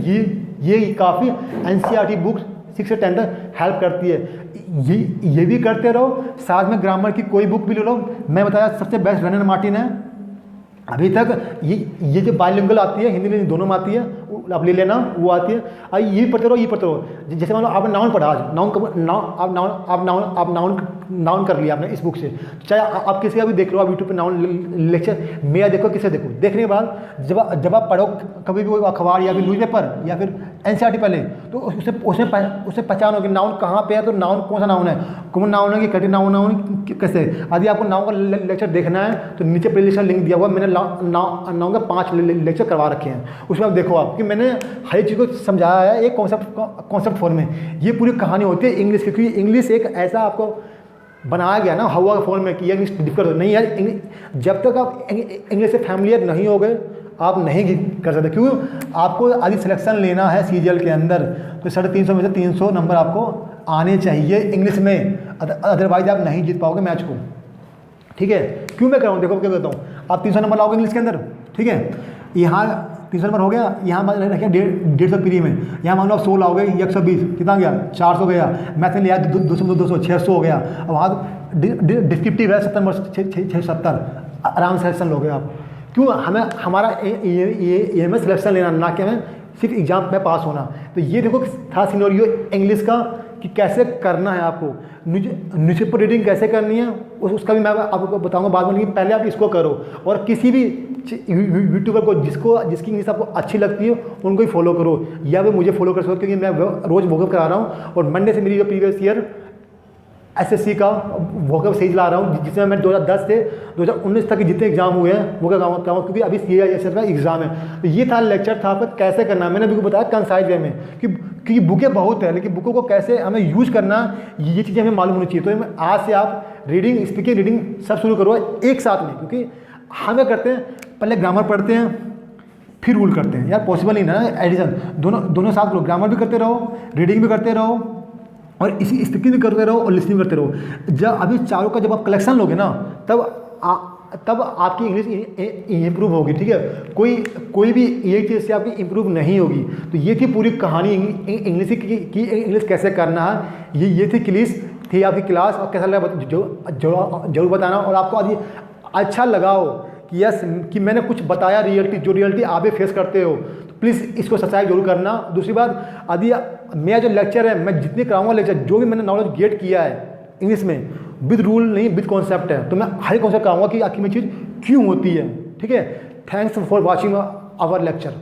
ये काफ़ी एनसीईआरटी बुक 6 से 10 तक हेल्प करती है। ये भी करते रहो, साथ में ग्रामर की कोई बुक भी ले लो। मैं बताया सबसे बेस्ट रेनन मार्टिन है अभी तक। ये जो बाइलिंगुअल आती है, हिंदी में दोनों में आती है, आप ले लेना, वो आती है। और ये पढ़ते रहो। जैसे मान लो आपने नाउन पढ़ा, आज नाउन कर लिया आपने इस बुक से, चाहे आप किसी का भी देख लो, आप यूट्यूब पे नाउन लेक्चर मेरा देखो, किसे देखो, देखने के बाद जब आप पढ़ो कभी भी कोई अखबार या फिर न्यूज़पेपर या फिर एनसीईआरटी पहले, तो उससे पहचानो कि नाउन कहाँ पे है, तो नाउन कौन सा नाउन है, कॉमन नाउन है कि करेक्टिव नाउन कैसे। यदि आपको नाउन का लेक्चर देखना है तो नीचे प्लेलिस्ट का लिंक दिया हुआ, मैंने नाउन का 5 लेक्चर करवा रखे हैं, उसमें आप देखो आप कि मैंने हर एक चीज़ को समझाया है एक कॉन्सेप्ट फॉर्म में। ये पूरी कहानी होती है इंग्लिश की, क्योंकि इंग्लिश एक ऐसा आपको बनाया गया ना हवा के फॉर्म में कि इंग्लिश डिफिकल्ट नहीं है। जब तक आप इंग्लिश से फैमिलियर नहीं हो गए आप नहीं कर सकते। क्यों, आपको आदि सिलेक्शन लेना है सीजीएल के अंदर, तो 350 में से 300 नंबर आपको आने चाहिए इंग्लिश में, अदरवाइज आप नहीं जीत पाओगे मैच को, ठीक है। क्यों मैं कर रहा हूँ, देखो क्या कहता हूँ, आप 300 नंबर लाओगे इंग्लिश के अंदर, ठीक है, यहाँ 300 नंबर हो गया, यहाँ मान रखिए 150 प्री में, यहाँ मान लो आप 100 लाओगे, 120 कितना गया, 400 गया, मैथ में लिया 200 600 हो गया। अब वहाँ डिस्क्रिप्टिव है 70 नंबर 70, आराम से सिलेक्शन लोगे आप। क्यों, हमें हमारा ये में सिलेक्शन लेना, ना कि हमें सिर्फ एग्जाम में पास होना। तो ये देखो था सिनेरियो इंग्लिश का कि कैसे करना है आपको, न्यूज़पेपर रीडिंग कैसे करनी है, उसका भी मैं आपको बताऊंगा बाद में। लेकिन पहले आप इसको करो, और किसी भी यूट्यूबर को जिसकी इंग्लिश आपको अच्छी लगती है उनको ही फॉलो करो, या फिर मुझे फॉलो कर सकते हो, क्योंकि मैं रोज़ वोकअप करा रहा हूँ। और मंडे से मेरी जो प्रीवियस ईयर एसएससी का वोकैब सही ला रहा हूँ, जिसमें मैं 2010 से 2019 तक के जितने एग्जाम हुए हैं वो क्या कहूँ, क्योंकि अभी CISF का एग्जाम है। तो ये था लेक्चर था आपका कैसे करना है। मैंने भी बताया कंसाइज वे में कि बुकें बहुत है, लेकिन बुकों को कैसे हमें यूज करना ये चीज़ें हमें मालूम होनी चाहिए। तो आज से आप रीडिंग, स्पीकिंग, रीडिंग सब शुरू करो एक साथ में, क्योंकि हम क्या करते हैं पहले ग्रामर पढ़ते हैं फिर रूल करते हैं। यार पॉसिबल नहीं ना एडिशन, दोनों साथ करो, ग्रामर भी करते रहो, रीडिंग भी करते रहो और इसी स्पीकिंग भी करते रहो और लिसनिंग करते रहो। जब अभी चारों का जब आप कलेक्शन लोगे ना तब आपकी इंग्लिश इम्प्रूव होगी। ठीक है, कोई भी एक चीज़ से आपकी इम्प्रूव नहीं होगी। तो ये थी पूरी कहानी इंग्लिश की इंग्लिश कैसे करना है। ये थी थी आपकी क्लास। और कैसा लगा जरूर बताना। और आपको यदि अच्छा लगा हो कि यस कि मैंने कुछ बताया रियलिटी आप भी फेस करते हो, तो प्लीज़ इसको सब्सक्राइब जरूर करना। दूसरी बात, यदि मेरा जो लेक्चर है, मैं जितने कराऊंगा लेक्चर, जो भी मैंने नॉलेज गेट किया है इंग्लिश में, विद रूल नहीं विद कॉन्सेप्ट है, तो मैं हर कॉन्सेप्ट कराऊंगा कि आखिर में चीज़ क्यों होती है। ठीक है, thanks for watching our lecture.